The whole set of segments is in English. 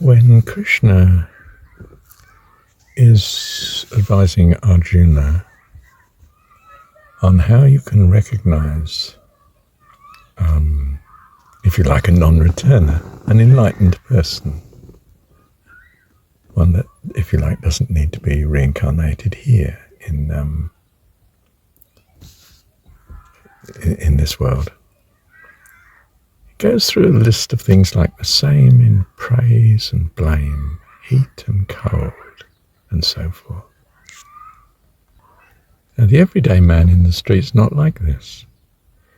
When Krishna is advising Arjuna on how you can recognize, if you like, a non-returner, an enlightened person, one that, if you like, doesn't need to be reincarnated here in this world. It goes through a list of things like the same in praise and blame, heat and cold, and so forth. Now, the everyday man in the street's not like this.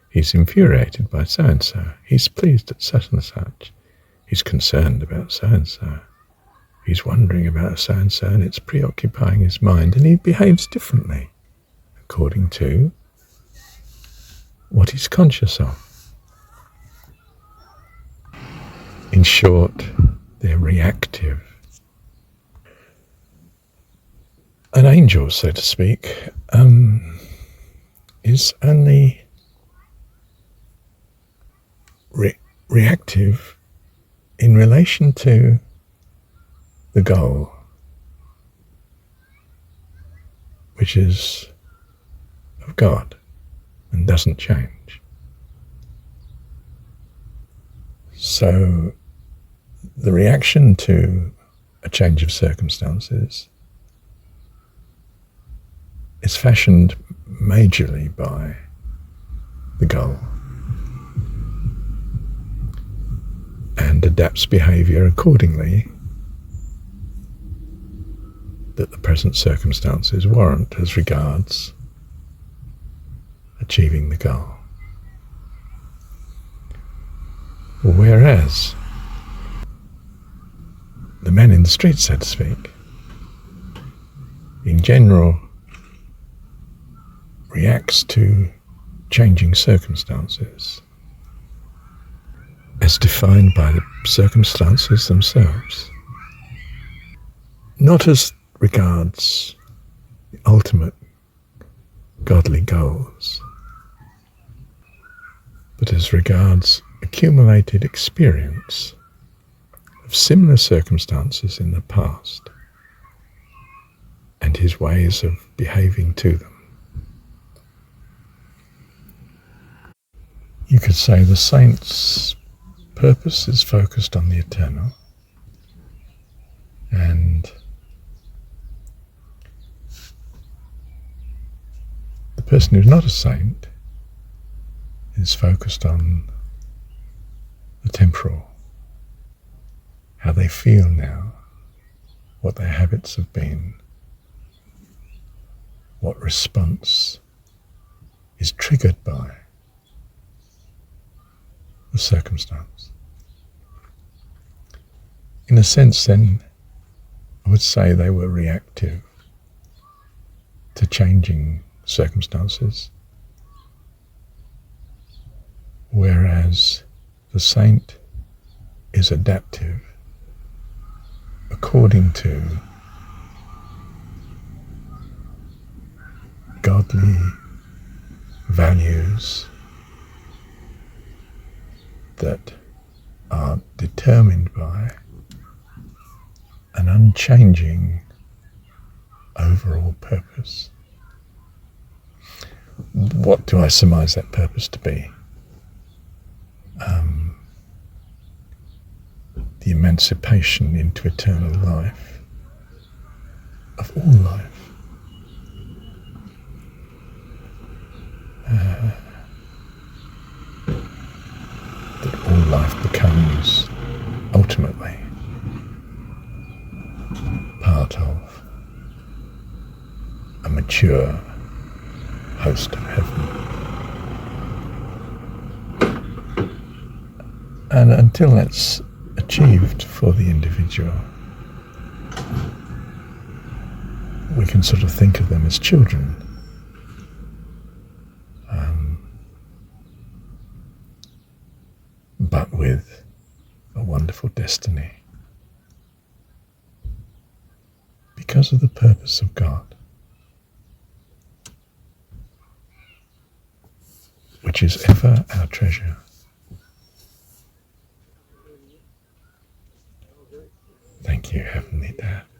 He's infuriated by so-and-so. He's pleased at such and such. He's concerned about so-and-so. He's wondering about so-and-so, and it's preoccupying his mind, and he behaves differently according to what he's conscious of. In short, they're reactive. An angel, so to speak, is only reactive in relation to the goal, which is of God and doesn't change. So the reaction to a change of circumstances is fashioned majorly by the goal and adapts behaviour accordingly that the present circumstances warrant as regards achieving the goal. Whereas the man in the street, so to speak, in general reacts to changing circumstances as defined by the circumstances themselves, not as regards the ultimate godly goals, but as regards accumulated experience of similar circumstances in the past and his ways of behaving to them. You could say the saint's purpose is focused on the eternal, and the person who's not a saint is focused on the temporal, how they feel now, what their habits have been, what response is triggered by the circumstance. In a sense, then, I would say they were reactive to changing circumstances, whereas the saint is adaptive according to godly values that are determined by an unchanging overall purpose. What do I surmise that purpose to be? The emancipation into eternal life of all life. That all life becomes ultimately part of a mature host of heaven. And until that's achieved for the individual, we can sort of think of them as children. But with a wonderful destiny because of the purpose of God, which is ever our treasure. you, Heavenly Dad.